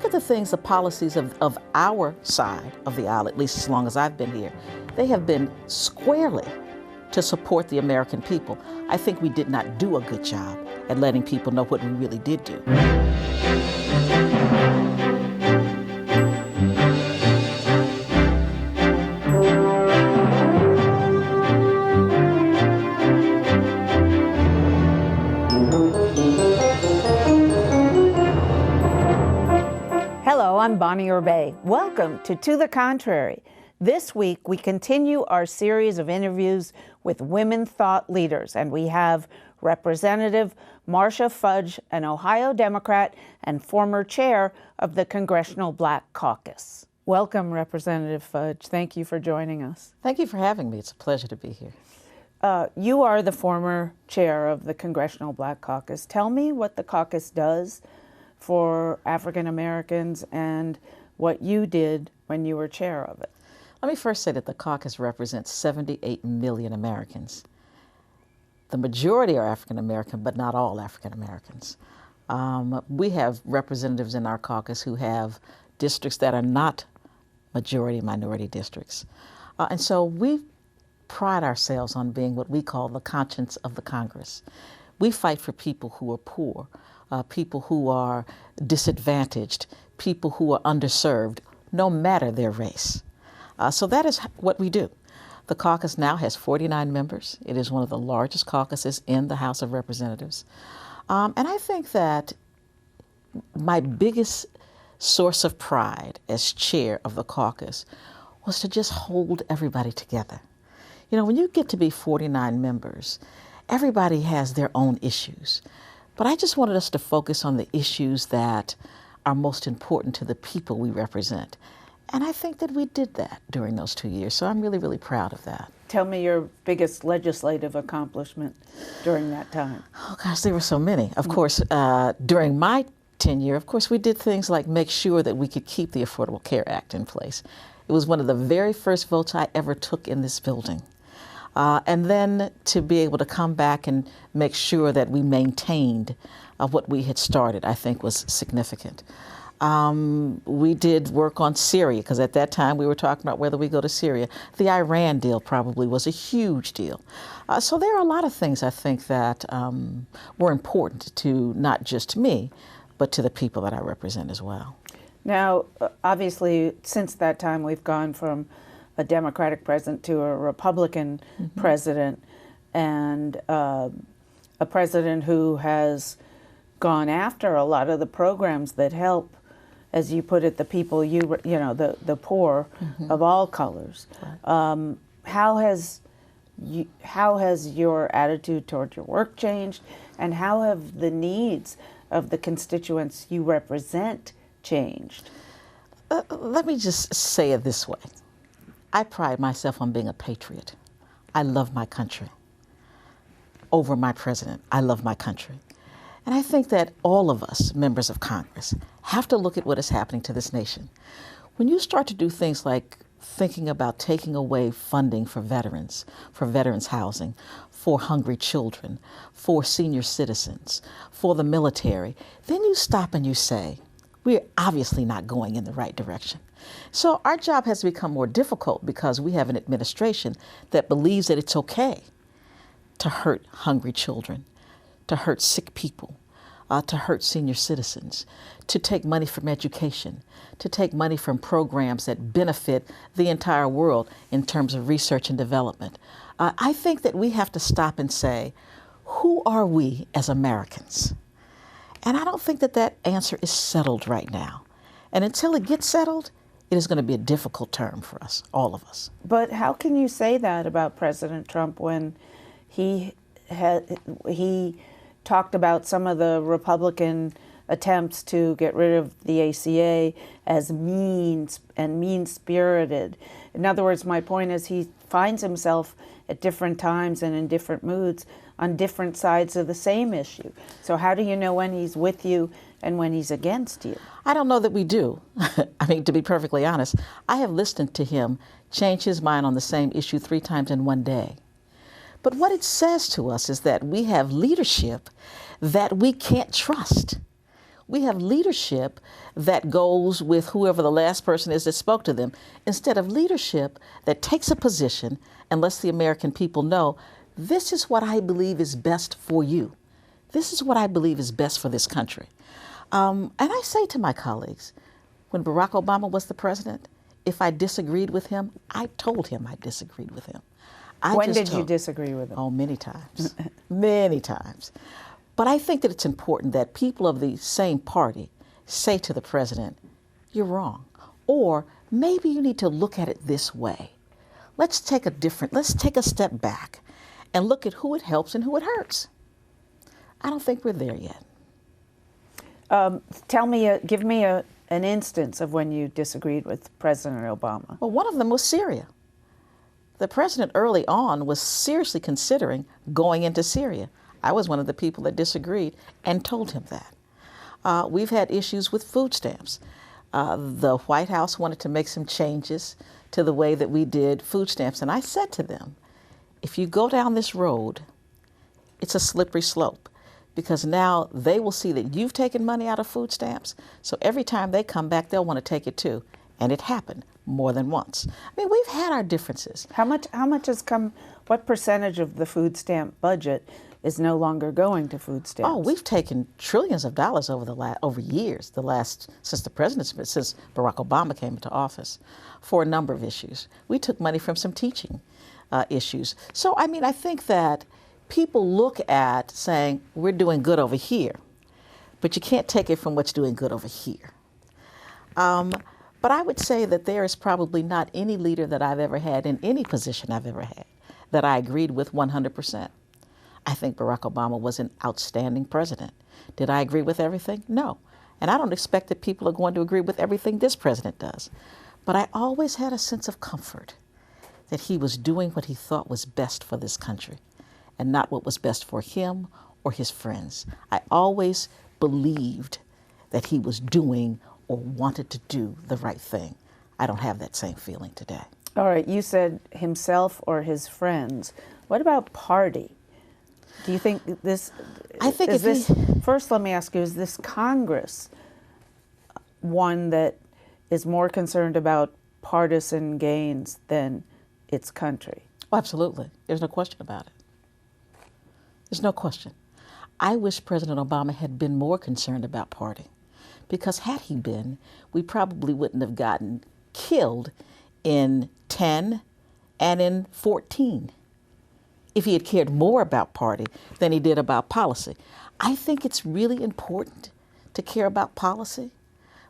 of the things, the policies of our side of the aisle, at least as long as I've been here, they have been squarely to support the American people. I think we did not do a good job at letting people know what we really did do. Hello, I'm Bonnie Urbay. Welcome to the Contrary. This week, we continue our series of interviews with women thought leaders, and we have Representative Marcia Fudge, an Ohio Democrat and former chair of the Congressional Black Caucus. Welcome, Representative Fudge. Thank you for joining us. Thank you for having me. It's a pleasure to be here. You are the former chair of the Congressional Black Caucus. Tell me what the caucus does for African Americans and what you did when you were chair of it. Let me first say that the caucus represents 78 million Americans. The majority are African American, but not all African Americans. We have representatives in our caucus who have districts that are not majority minority districts. And so we pride ourselves on being what we call the conscience of the Congress. We fight for people who are poor, people who are disadvantaged, people who are underserved, no matter their race. So that is what we do. The caucus now has 49 members. It is one of the largest caucuses in the House of Representatives. And I think that my biggest source of pride as chair of the caucus was to just hold everybody together. You know, when you get to be 49 members, everybody has their own issues. But I just wanted us to focus on the issues that are most important to the people we represent. And I think that we did that during those 2 years. So I'm really, really proud of that. Tell me your biggest legislative accomplishment during that time. Oh gosh, there were so many. Of course, during my tenure, of course, we did things like make sure that we could keep the Affordable Care Act in place. It was one of the very first votes I ever took in this building. And then to be able to come back and make sure that we maintained what we had started, I think was significant. We did work on Syria, because at that time we were talking about whether we go to Syria. The Iran deal probably was a huge deal. So there are a lot of things I think that were important to not just me, but to the people that I represent as well. Now, obviously, since that time, we've gone from a Democratic president to a Republican president, and a president who has gone after a lot of the programs that help, as you put it, the people the poor of all colors. Right. How has your attitude toward your work changed, and how have the needs of the constituents you represent changed? Let me just say it this way. I pride myself on being a patriot. I love my country. Over my president, I love my country. And I think that all of us, members of Congress, have to look at what is happening to this nation. When you start to do things like thinking about taking away funding for veterans housing, for hungry children, for senior citizens, for the military, then you stop and you say, we're obviously not going in the right direction. So our job has become more difficult because we have an administration that believes that it's okay to hurt hungry children, to hurt sick people, to hurt senior citizens, to take money from education, to take money from programs that benefit the entire world in terms of research and development. I think that we have to stop and say, who are we as Americans? And I don't think that that answer is settled right now. And until it gets settled, it is going to be a difficult term for us, all of us. But how can you say that about President Trump when he talked about some of the Republican attempts to get rid of the ACA as mean and mean-spirited? In other words, my point is he finds himself at different times and in different moods on different sides of the same issue. So how do you know when he's with you and when he's against you? I don't know that we do. I mean, to be perfectly honest, I have listened to him change his mind on the same issue 3 times in one day. But what it says to us is that we have leadership that we can't trust. We have leadership that goes with whoever the last person is that spoke to them, instead of leadership that takes a position and lets the American people know, this is what I believe is best for you. This is what I believe is best for this country. And I say to my colleagues, when Barack Obama was the president, if I disagreed with him, I told him I disagreed with him. When did you disagree with him? Oh, many times, many times. But I think that it's important that people of the same party say to the president, you're wrong. Or maybe you need to look at it this way. Let's take a step back and look at who it helps and who it hurts. I don't think we're there yet. Give me an instance of when you disagreed with President Obama. Well, one of them was Syria. The president early on was seriously considering going into Syria. I was one of the people that disagreed and told him that. We've had issues with food stamps. The White House wanted to make some changes to the way that we did food stamps. And I said to them, if you go down this road, it's a slippery slope, because now they will see that you've taken money out of food stamps. So every time they come back, they'll want to take it too. And it happened more than once. I mean, we've had our differences. How much has come, what percentage of the food stamp budget is no longer going to food stamps? Oh, we've taken trillions of dollars over years, since Barack Obama came into office, for a number of issues. We took money from some teaching issues. So, I mean, I think that people look at saying, we're doing good over here, but you can't take it from what's doing good over here. But I would say that there is probably not any leader that I've ever had in any position I've ever had that I agreed with 100%. I think Barack Obama was an outstanding president. Did I agree with everything? No. And I don't expect that people are going to agree with everything this president does. But I always had a sense of comfort that he was doing what he thought was best for this country and not what was best for him or his friends. I always believed that he was doing or wanted to do the right thing. I don't have that same feeling today. All right, you said himself or his friends. What about party? Do you think this, first let me ask you, is this Congress one that is more concerned about partisan gains than its country? Oh, absolutely. There's no question about it. There's no question. I wish President Obama had been more concerned about party, because had he been, we probably wouldn't have gotten killed in 10 and in 14 if he had cared more about party than he did about policy. I think it's really important to care about policy,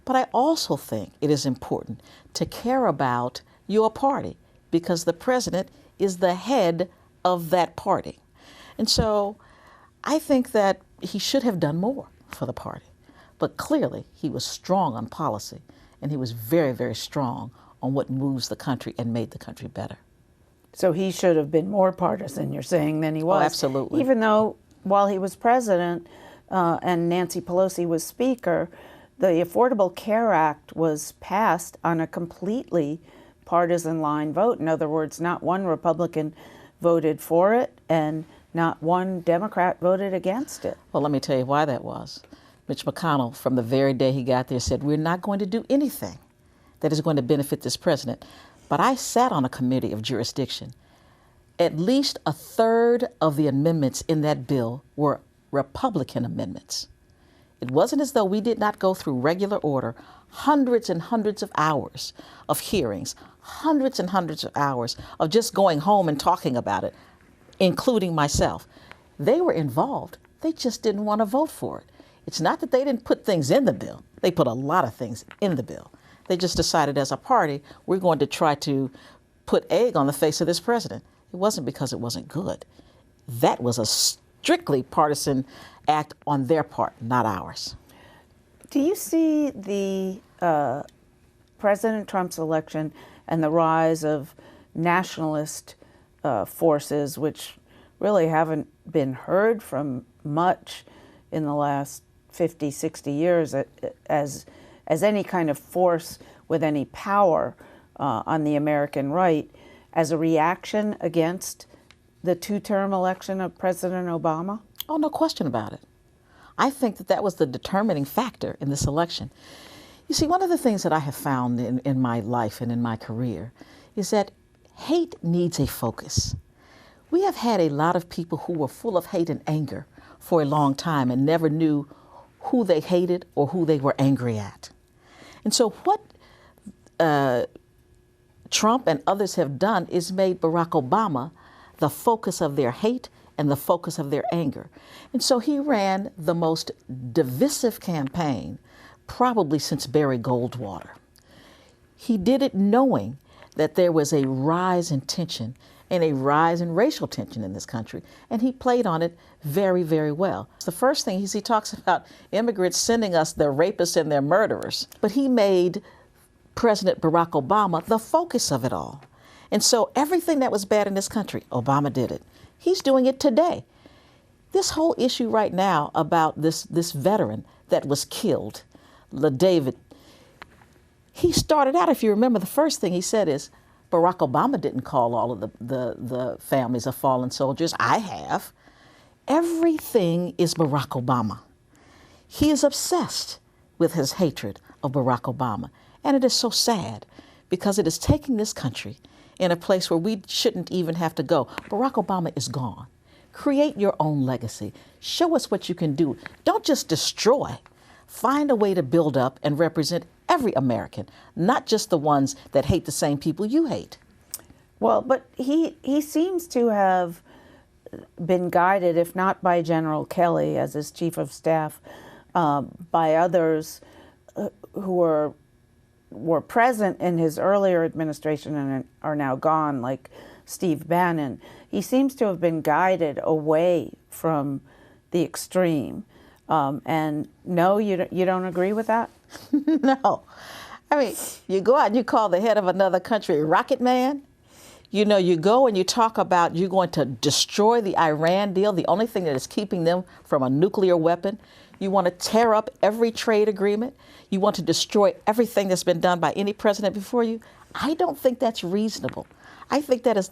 but I also think it is important to care about your party, because the president is the head of that party. And so I think that he should have done more for the party. But clearly, he was strong on policy, and he was very, very strong on what moves the country and made the country better. So he should have been more partisan, you're saying, than he was. Oh, absolutely. Even though while he was president and Nancy Pelosi was speaker, the Affordable Care Act was passed on a completely partisan line vote. In other words, not one Republican voted for it and not one Democrat voted against it. Well, let me tell you why that was. Mitch McConnell, from the very day he got there, said, we're not going to do anything that is going to benefit this president. But I sat on a committee of jurisdiction. At least a third of the amendments in that bill were Republican amendments. It wasn't as though we did not go through regular order, hundreds and hundreds of hours of hearings, hundreds and hundreds of hours of just going home and talking about it, including myself. They were involved. They just didn't want to vote for it. It's not that they didn't put things in the bill. They put a lot of things in the bill. They just decided as a party, we're going to try to put egg on the face of this president. It wasn't because it wasn't good. That was a strictly partisan act on their part, not ours. Do you see the President Trump's election and the rise of nationalist forces, which really haven't been heard from much in the last 50, 60 years as any kind of force with any power on the American right, as a reaction against the two-term election of President Obama? Oh, no question about it. I think that that was the determining factor in this election. You see, one of the things that I have found in my life and in my career is that hate needs a focus. We have had a lot of people who were full of hate and anger for a long time and never knew who they hated or who they were angry at. And so what Trump and others have done is made Barack Obama the focus of their hate and the focus of their anger. And so he ran the most divisive campaign probably since Barry Goldwater. He did it knowing that there was a rise in tension and a rise in racial tension in this country, and he played on it very, very well. The first thing is he talks about immigrants sending us their rapists and their murderers, but he made President Barack Obama the focus of it all. And so everything that was bad in this country, Obama did it. He's doing it today. This whole issue right now about this veteran that was killed, LaDavid, he started out, if you remember, the first thing he said is, Barack Obama didn't call all of the families of fallen soldiers. I have. Everything is Barack Obama. He is obsessed with his hatred of Barack Obama. And it is so sad because it is taking this country in a place where we shouldn't even have to go. Barack Obama is gone. Create your own legacy. Show us what you can do. Don't just destroy. Find a way to build up and represent every American, not just the ones that hate the same people you hate. Well, but he seems to have been guided, if not by General Kelly as his chief of staff, by others who were present in his earlier administration and are now gone, like Steve Bannon. He seems to have been guided away from the extreme. And no, you don't agree with that? No. I mean, you go out and you call the head of another country Rocket Man. You know, you go and you talk about you're going to destroy the Iran deal, the only thing that is keeping them from a nuclear weapon. You want to tear up every trade agreement. You want to destroy everything that's been done by any president before you. I don't think that's reasonable. I think that is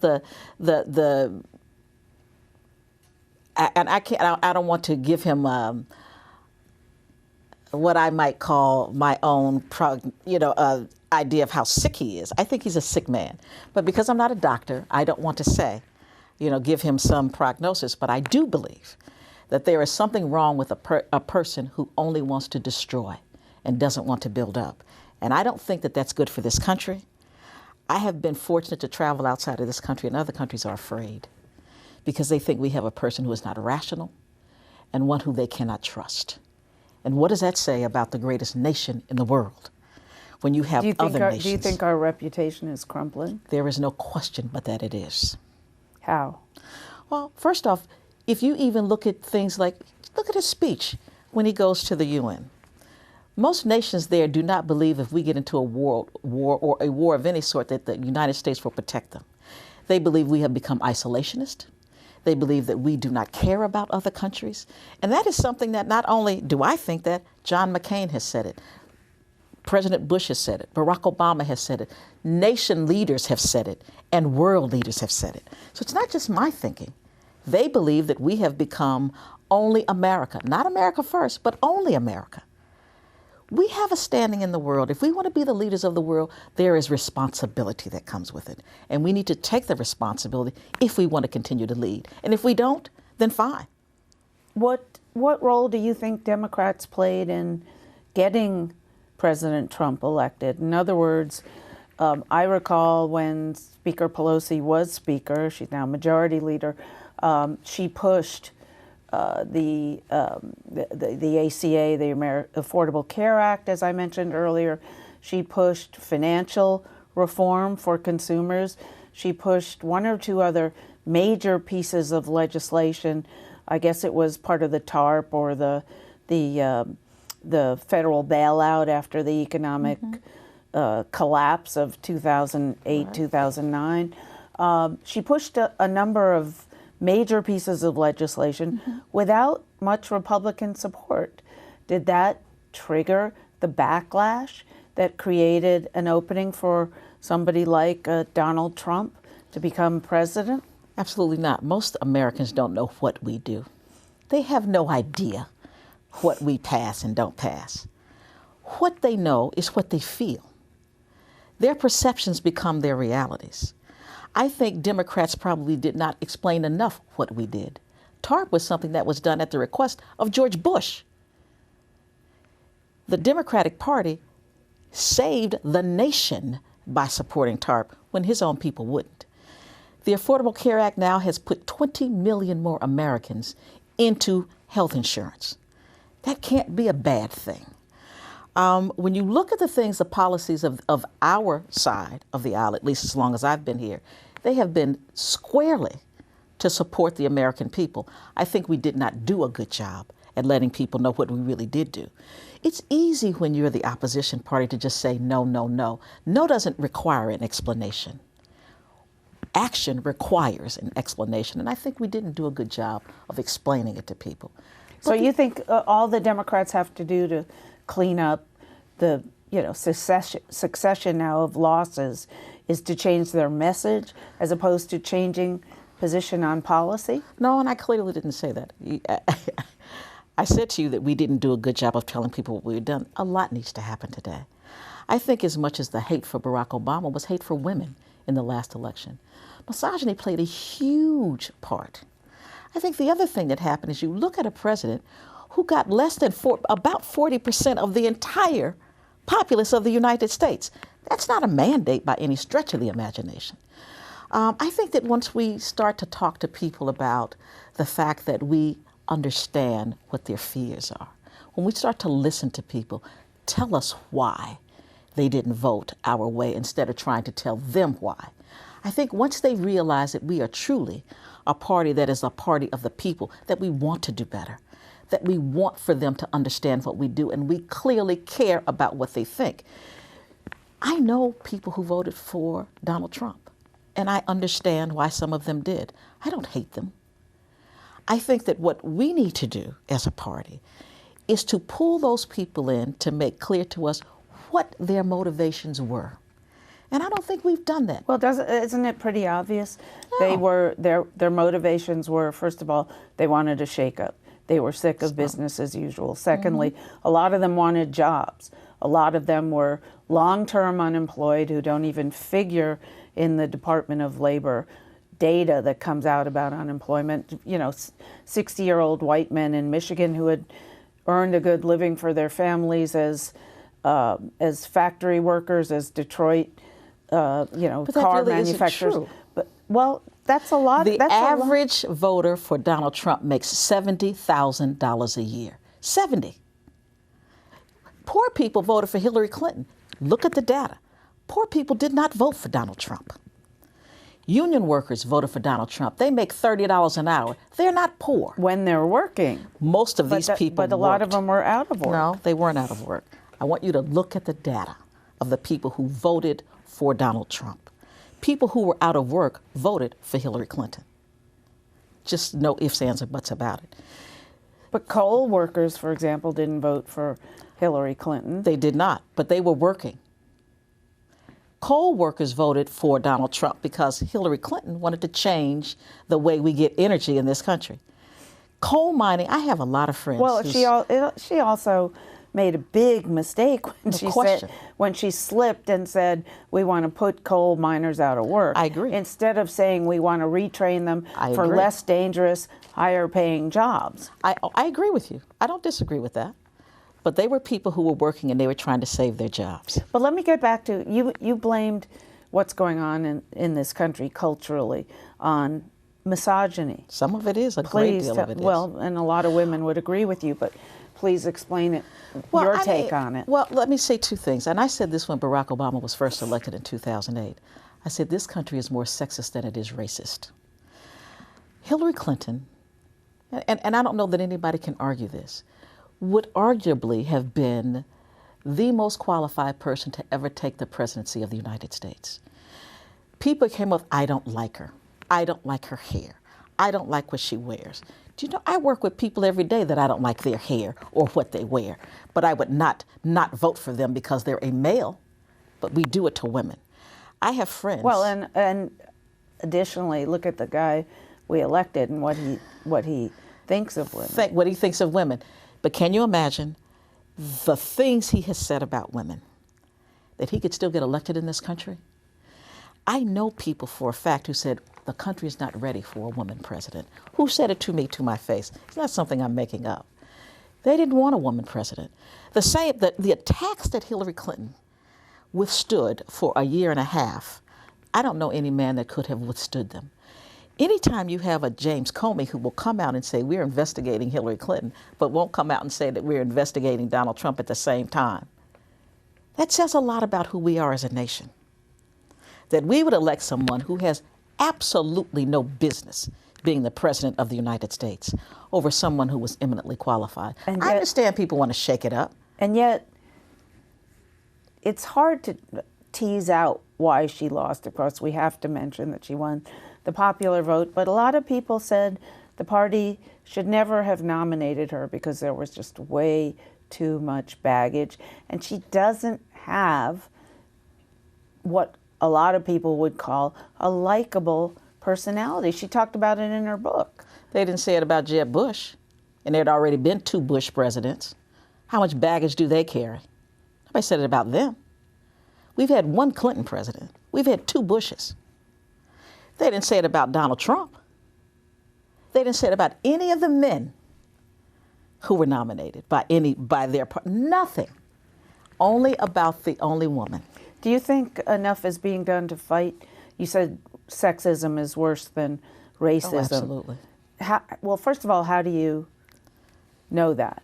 and I don't want to give him what I might call my own, idea of how sick he is. I think he's a sick man. But because I'm not a doctor, I don't want to say, give him some prognosis. But I do believe that there is something wrong with a person who only wants to destroy and doesn't want to build up. And I don't think that that's good for this country. I have been fortunate to travel outside of this country, and other countries are afraid because they think we have a person who is not rational and one who they cannot trust. And what does that say about the greatest nation in the world when you have other nations? Do you think our reputation is crumbling? There is no question but that it is. How? Well, first off, if you even look at things like, look at his speech when he goes to the UN. Most nations there do not believe if we get into a war or a war of any sort that the United States will protect them. They believe we have become isolationist. They believe that we do not care about other countries. And that is something that not only do I think that, John McCain has said it, President Bush has said it, Barack Obama has said it, nation leaders have said it, and world leaders have said it. So it's not just my thinking. They believe that we have become only America, not America first, but only America. We have a standing in the world. If we want to be the leaders of the world, there is responsibility that comes with it. And we need to take the responsibility if we want to continue to lead. And if we don't, then fine. What role do you think Democrats played in getting President Trump elected? In other words, I recall when Speaker Pelosi was Speaker, she's now Majority Leader, she pushed the ACA, the Affordable Care Act, as I mentioned earlier. She pushed financial reform for consumers. She pushed one or two other major pieces of legislation. I guess it was part of the TARP or the federal bailout after the economic collapse of 2008, 2009. She pushed a number of major pieces of legislation without much Republican support. Did that trigger the backlash that created an opening for somebody like Donald Trump to become president? Absolutely not. Most Americans don't know what we do. They have no idea what we pass and don't pass. What they know is what they feel. Their perceptions become their realities. I think Democrats probably did not explain enough what we did. TARP was something that was done at the request of George Bush. The Democratic Party saved the nation by supporting TARP when his own people wouldn't. The Affordable Care Act now has put 20 million more Americans into health insurance. That can't be a bad thing. When you look at the things, the policies of our side of the aisle, at least as long as I've been here, they have been squarely to support the American people. I think we did not do a good job at letting people know what we really did do. It's easy when you're the opposition party to just say no, no, no. No doesn't require an explanation. Action requires an explanation, and I think we didn't do a good job of explaining it to people. So you think all the Democrats have to do to clean up the succession now of losses is to change their message as opposed to changing position on policy? No, and I clearly didn't say that. I said to you that we didn't do a good job of telling people what we've done. A lot needs to happen today. I think as much as the hate for Barack Obama was hate for women in the last election, misogyny played a huge part. I think the other thing that happened is you look at a president who got less than about 40% of the entire populace of the United States. That's not a mandate by any stretch of the imagination. I think that once we start to talk to people about the fact that we understand what their fears are, when we start to listen to people, tell us why they didn't vote our way instead of trying to tell them why. I think once they realize that we are truly a party that is a party of the people, that we want to do better, that we want for them to understand what we do, and we clearly care about what they think. I know people who voted for Donald Trump, and I understand why some of them did. I don't hate them. I think that what we need to do as a party is to pull those people in to make clear to us what their motivations were. And I don't think we've done that. Well, isn't it pretty obvious? No. Their motivations were, first of all, they wanted a shakeup. They were sick of business as usual. Secondly, a lot of them wanted jobs. A lot of them were long-term unemployed who don't even figure in the Department of Labor data that comes out about unemployment. 60-year-old white men in Michigan who had earned a good living for their families as factory workers, as Detroit, car really manufacturers. isn't true. But that's a lot. The average voter for Donald Trump makes $70,000 a year. 70. Poor people voted for Hillary Clinton. Look at the data. Poor people did not vote for Donald Trump. Union workers voted for Donald Trump. They make $30 an hour. They're not poor. When they're working. Most of these people But a lot of them were out of work. No, they weren't out of work. I want you to look at the data of the people who voted for Donald Trump. People who were out of work voted for Hillary Clinton. Just no ifs, ands, or buts about it. But coal workers, for example, didn't vote for Hillary Clinton. They did not, but they were working. Coal workers voted for Donald Trump because Hillary Clinton wanted to change the way we get energy in this country. Coal mining, I have a lot of friends. Well, she also made a big mistake when she slipped and said we want to put coal miners out of work. I agree. Instead of saying we want to retrain them for less dangerous, higher paying jobs. I agree with you. I don't disagree with that. But they were people who were working and they were trying to save their jobs. But let me get back to, you blamed what's going on in this country culturally on misogyny. Some of it is, a great deal of it is. Well, and a lot of women would agree with you, but please explain it, your take on it. Well, let me say two things. And I said this when Barack Obama was first elected in 2008. I said, this country is more sexist than it is racist. Hillary Clinton, and I don't know that anybody can argue this, would arguably have been the most qualified person to ever take the presidency of the United States. People came up, I don't like her. I don't like her hair. I don't like what she wears. Do you know, I work with people every day that I don't like their hair or what they wear, but I would not vote for them because they're a male, but we do it to women. I have friends. Well, and additionally, look at the guy we elected and what he thinks of women. What he thinks of women. But can you imagine the things he has said about women, that he could still get elected in this country? I know people for a fact who said the country is not ready for a woman president. Who said it to me to my face? It's not something I'm making up. They didn't want a woman president. The attacks that Hillary Clinton withstood for a year and a half, I don't know any man that could have withstood them. Anytime you have a James Comey who will come out and say we're investigating Hillary Clinton, but won't come out and say that we're investigating Donald Trump at the same time, that says a lot about who we are as a nation. That we would elect someone who has absolutely no business being the president of the United States over someone who was eminently qualified. And yet, I understand people want to shake it up. And yet, it's hard to tease out why she lost. Of course, we have to mention that she won the popular vote, but a lot of people said the party should never have nominated her because there was just way too much baggage, and she doesn't have what a lot of people would call a likable personality. She talked about it in her book. They didn't say it about Jeb Bush, and there had already been 2 Bush presidents. How much baggage do they carry? Nobody said it about them. We've had 1 Clinton president. We've had 2 Bushes. They didn't say it about Donald Trump. They didn't say it about any of the men who were nominated by their party. Nothing. Only about the only woman. Do you think enough is being done to fight? You said sexism is worse than racism. Oh, absolutely. Well, first of all, how do you know that?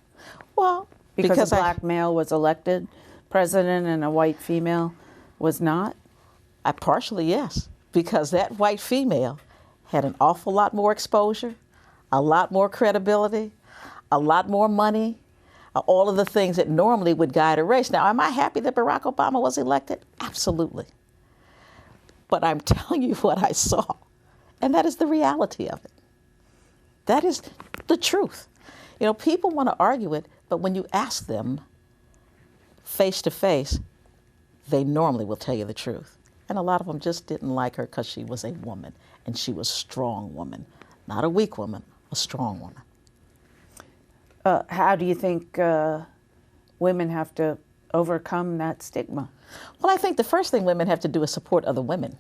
Well, because a black male was elected president and a white female was not? Partially, yes. Because that white female had an awful lot more exposure, a lot more credibility, a lot more money, all of the things that normally would guide a race. Now, am I happy that Barack Obama was elected? Absolutely. But I'm telling you what I saw, and that is the reality of it. That is the truth. You know, people want to argue it, but when you ask them face to face, they normally will tell you the truth. And a lot of them just didn't like her because she was a woman, and she was a strong woman, not a weak woman, a strong woman. How do you think women have to overcome that stigma? Well, I think the first thing women have to do is support other women.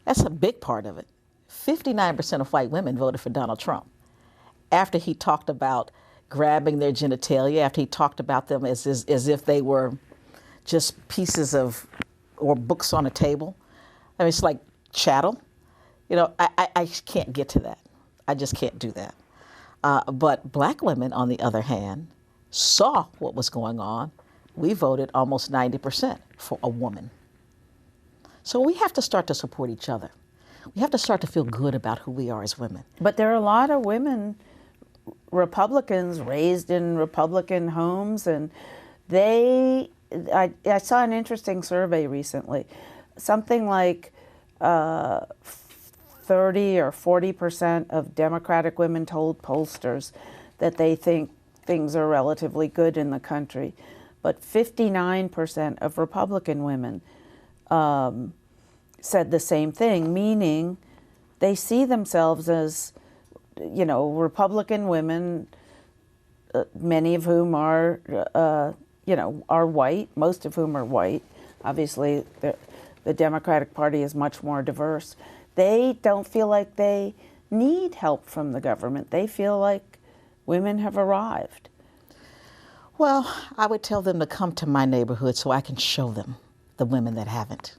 That's a big part of it. 59% of white women voted for Donald Trump after he talked about grabbing their genitalia, after he talked about them as if they were just pieces of, or books on a table. I mean, it's like chattel. You know, I can't get to that. I just can't do that. But black women, on the other hand, saw what was going on. We voted almost 90% for a woman. So we have to start to support each other. We have to start to feel good about who we are as women. But there are a lot of women, Republicans, raised in Republican homes, and I saw an interesting survey recently. Something like 30 or 40% of Democratic women told pollsters that they think things are relatively good in the country. But 59% of Republican women said the same thing, meaning they see themselves as, you know, Republican women, many of whom are, are white, most of whom are white. Obviously, the Democratic Party is much more diverse. They don't feel like they need help from the government. They feel like women have arrived. Well, I would tell them to come to my neighborhood so I can show them the women that haven't.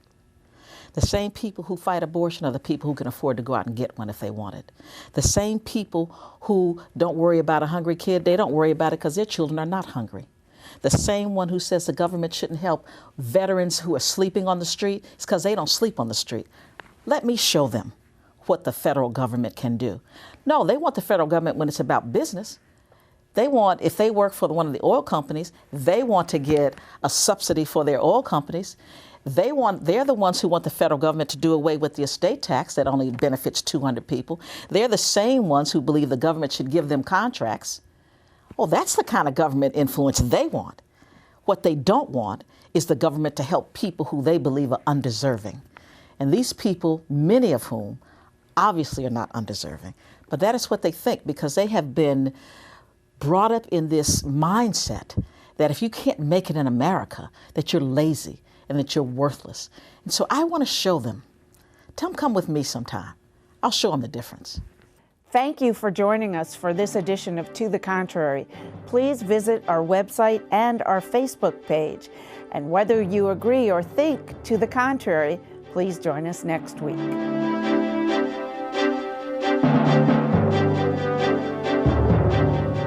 The same people who fight abortion are the people who can afford to go out and get one if they want it. The same people who don't worry about a hungry kid, they don't worry about it because their children are not hungry. The same one who says the government shouldn't help veterans who are sleeping on the street, it's because they don't sleep on the street. Let me show them what the federal government can do. No, they want the federal government when it's about business. They want, if they work for one of the oil companies, they want to get a subsidy for their oil companies. They're the ones who want the federal government to do away with the estate tax that only benefits 200 people. They're the same ones who believe the government should give them contracts. Well, that's the kind of government influence they want. What they don't want is the government to help people who they believe are undeserving. And these people, many of whom obviously are not undeserving, but that is what they think because they have been brought up in this mindset that if you can't make it in America, that you're lazy and that you're worthless. And so I want to show them. Tell them, come with me sometime. I'll show them the difference. Thank you for joining us for this edition of To the Contrary. Please visit our website and our Facebook page. And whether you agree or think to the contrary, please join us next week.